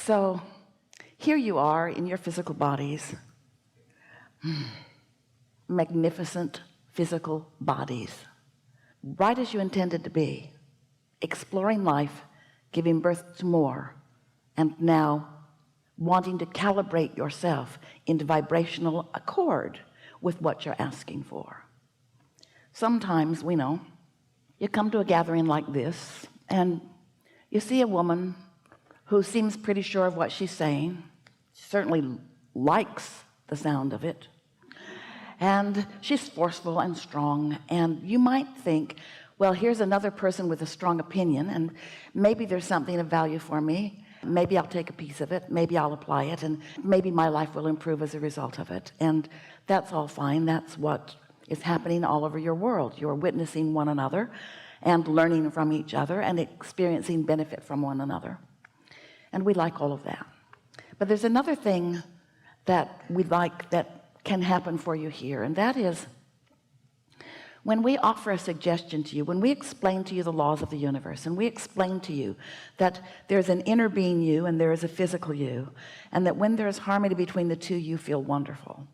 So here you are in your physical bodies, magnificent physical bodies, right as you intended to be, exploring life, giving birth to more, and now wanting to calibrate yourself into vibrational accord with what you're asking for. Sometimes, we know, you come to a gathering like this and you see a woman who seems pretty sure of what she's saying. She certainly likes the sound of it, and she's forceful and strong, and you might think, well, here's another person with a strong opinion, and maybe there's something of value for me. Maybe I'll take a piece of it, maybe I'll apply it, and maybe my life will improve as a result of it. And that's all fine. That's what is happening all over your world. You're witnessing one another and learning from each other and experiencing benefit from one another, and we like all of that. But there's another thing that we like that can happen for you here, and that is when we offer a suggestion to you, when we explain to you the laws of the universe, and we explain to you that there's an inner being you and there is a physical you, and that when there's harmony between the two, you feel wonderful.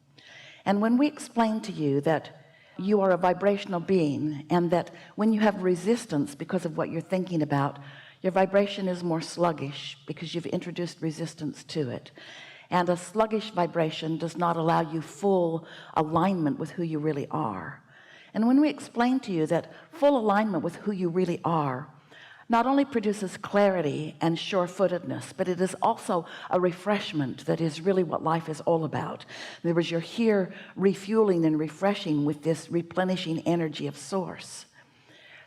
And when we explain to you that you are a vibrational being, and that when you have resistance because of what you're thinking about, your vibration is more sluggish because you've introduced resistance to it, and a sluggish vibration does not allow you full alignment with who you really are. And when we explain to you that full alignment with who you really are not only produces clarity and sure-footedness, but it is also a refreshment that is really what life is all about. In other words, you're here refueling and refreshing with this replenishing energy of source.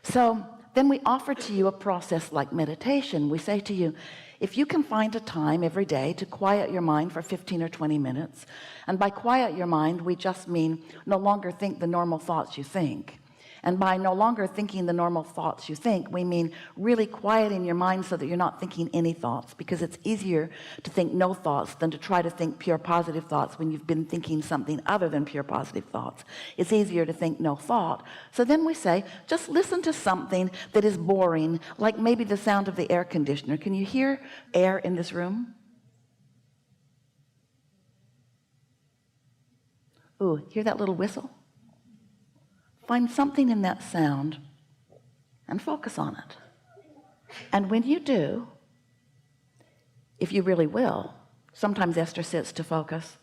So then we offer to you a process like meditation. We say to you, if you can find a time every day to quiet your mind for 15 or 20 minutes, and by quiet your mind, we just mean no longer think the normal thoughts you think. And by no longer thinking the normal thoughts you think, we mean really quieting your mind so that you're not thinking any thoughts, because it's easier to think no thoughts than to try to think pure positive thoughts when you've been thinking something other than pure positive thoughts. It's easier to think no thought. So then we say, just listen to something that is boring, like maybe the sound of the air conditioner. Can you hear air in this room? Ooh, hear that little whistle? Find something in that sound and focus on it. And when you do, if you really will, sometimes Esther sits to focus.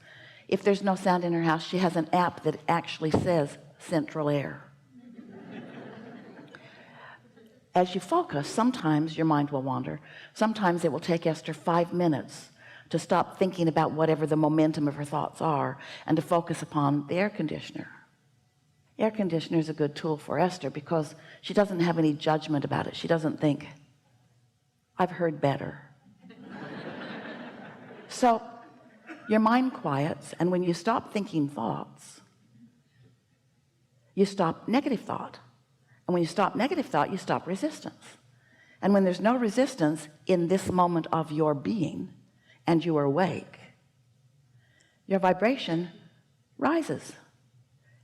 If there's no sound in her house, she has an app that actually says central air. As you focus, sometimes your mind will wander. Sometimes it will take Esther 5 minutes to stop thinking about whatever the momentum of her thoughts are and to focus upon the air conditioner. Air conditioner is a good tool for Esther because she doesn't have any judgment about it. She doesn't think, I've heard better. So your mind quiets, and when you stop thinking thoughts, you stop negative thought. And when you stop negative thought, you stop resistance. And when there's no resistance in this moment of your being and you are awake, your vibration rises.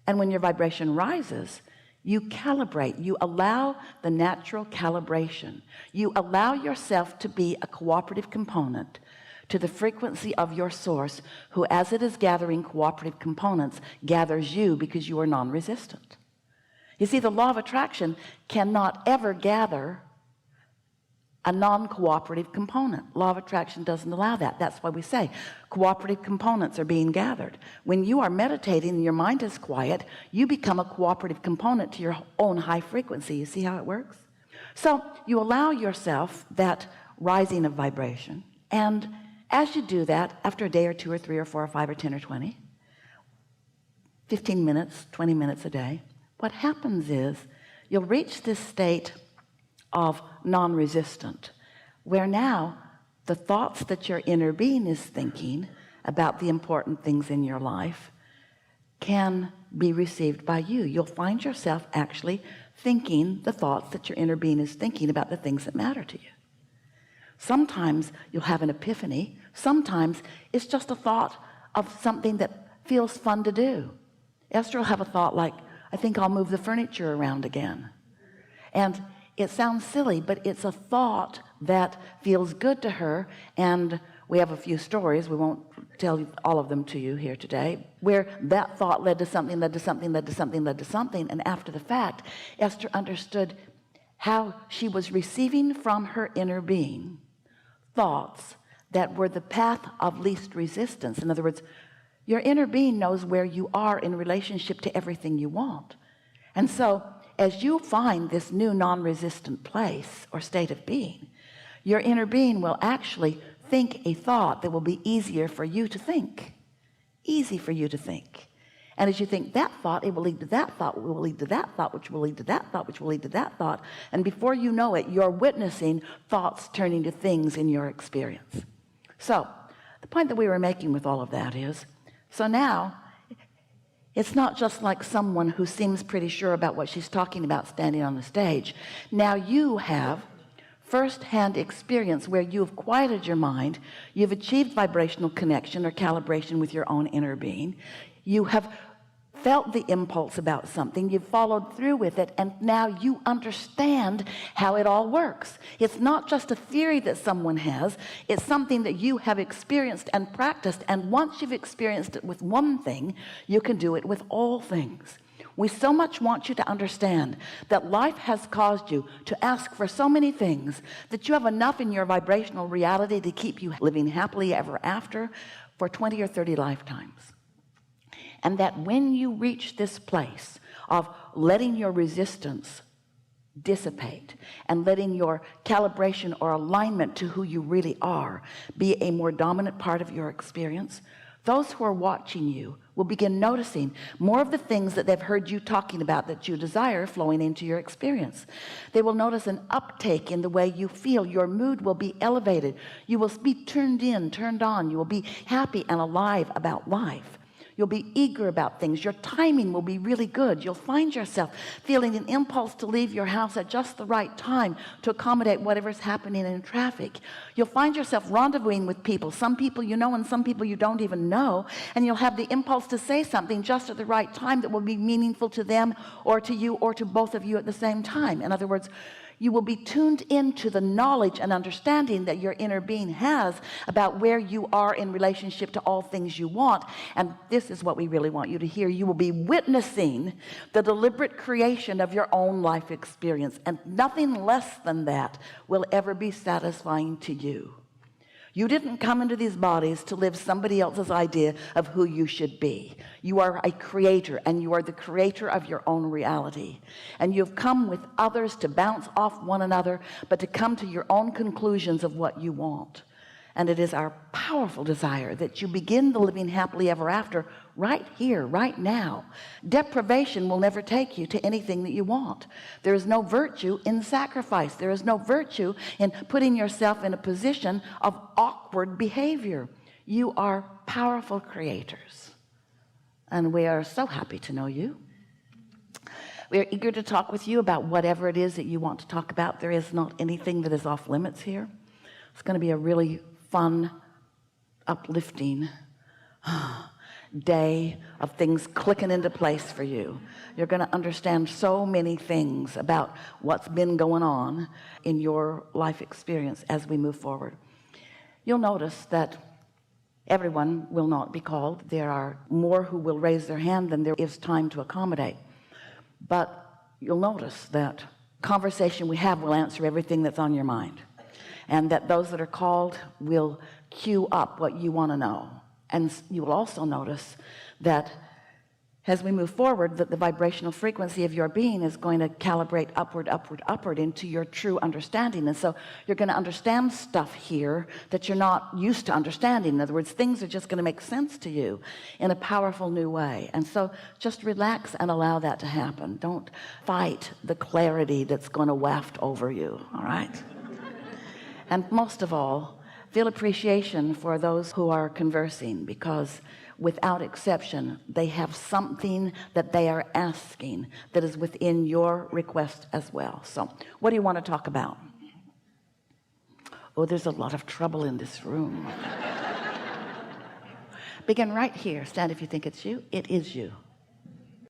And when your vibration rises, you calibrate. You allow the natural calibration. You allow yourself to be a cooperative component to the frequency of your source, who, as it is gathering cooperative components, gathers you because you are non-resistant. You see, the law of attraction cannot ever gather a non-cooperative component. Law of attraction doesn't allow that. That's why we say cooperative components are being gathered. When you are meditating and your mind is quiet, you become a cooperative component to your own high frequency. You see how it works? So you allow yourself that rising of vibration, and as you do that, after a day or 2 or 3 or 4 or 5 or 10 or 20, 15 minutes, 20 minutes a day, what happens is you'll reach this state of non-resistant, where now the thoughts that your inner being is thinking about the important things in your life can be received by you. You'll find yourself actually thinking the thoughts that your inner being is thinking about the things that matter to you. Sometimes you'll have an epiphany. Sometimes it's just a thought of something that feels fun to do. Esther will have a thought like, I think I'll move the furniture around again. And it sounds silly, but it's a thought that feels good to her. And we have a few stories, we won't tell all of them to you here today, where that thought led to something, led to something, led to something, led to something. And after the fact, Esther understood how she was receiving from her inner being thoughts that were the path of least resistance. In other words, your inner being knows where you are in relationship to everything you want. And so as you find this new non-resistant place or state of being, your inner being will actually think a thought that will be easier for you to think, easy for you to think. And as you think that thought, it will lead to that thought, will lead to that thought, which will lead to that thought, which will lead to that thought. And before you know it, you're witnessing thoughts turning to things in your experience. So the point that we were making with all of that is, so now it's not just like someone who seems pretty sure about what she's talking about standing on the stage. Now you have first-hand experience where you've quieted your mind, you've achieved vibrational connection or calibration with your own inner being, you have felt the impulse about something, you've followed through with it, and now you understand how it all works. It's not just a theory that someone has, it's something that you have experienced and practiced, and once you've experienced it with one thing, you can do it with all things. We so much want you to understand that life has caused you to ask for so many things that you have enough in your vibrational reality to keep you living happily ever after for 20 or 30 lifetimes. And that when you reach this place of letting your resistance dissipate and letting your calibration or alignment to who you really are be a more dominant part of your experience, those who are watching you will begin noticing more of the things that they've heard you talking about that you desire flowing into your experience. They will notice an uptake in the way you feel. Your mood will be elevated. You will be turned in, turned on. You will be happy and alive about life. You'll be eager about things. Your timing will be really good. You'll find yourself feeling an impulse to leave your house at just the right time to accommodate whatever's happening in traffic. You'll find yourself rendezvousing with people, some people you know and some people you don't even know, and you'll have the impulse to say something just at the right time that will be meaningful to them or to you or to both of you at the same time. In other words, you will be tuned into the knowledge and understanding that your inner being has about where you are in relationship to all things you want. And this is what we really want you to hear. You will be witnessing the deliberate creation of your own life experience, and nothing less than that will ever be satisfying to you. You didn't come into these bodies to live somebody else's idea of who you should be. You are a creator, and you are the creator of your own reality. And you've come with others to bounce off one another, but to come to your own conclusions of what you want. And it is our powerful desire that you begin the living happily ever after right here, right now. Deprivation will never take you to anything that you want. There is no virtue in sacrifice. There is no virtue in putting yourself in a position of awkward behavior. You are powerful creators. And we are so happy to know you. We are eager to talk with you about whatever it is that you want to talk about. There is not anything that is off limits here. It's going to be a really fun, uplifting day of things clicking into place for you. You're going to understand so many things about what's been going on in your life experience as we move forward. You'll notice that everyone will not be called. There are more who will raise their hand than there is time to accommodate. But you'll notice that conversation we have will answer everything that's on your mind, and that those that are called will queue up what you want to know. And you will also notice that as we move forward, that the vibrational frequency of your being is going to calibrate upward, upward, upward into your true understanding. And so you're going to understand stuff here that you're not used to understanding. In other words, things are just going to make sense to you in a powerful new way. And so just relax and allow that to happen. Don't fight the clarity that's going to waft over you, all right? And most of all, feel appreciation for those who are conversing, because without exception, they have something that they are asking that is within your request as well. So what do you want to talk about? Oh, there's a lot of trouble in this room. Begin right here. Stand if you think it's you. It is you.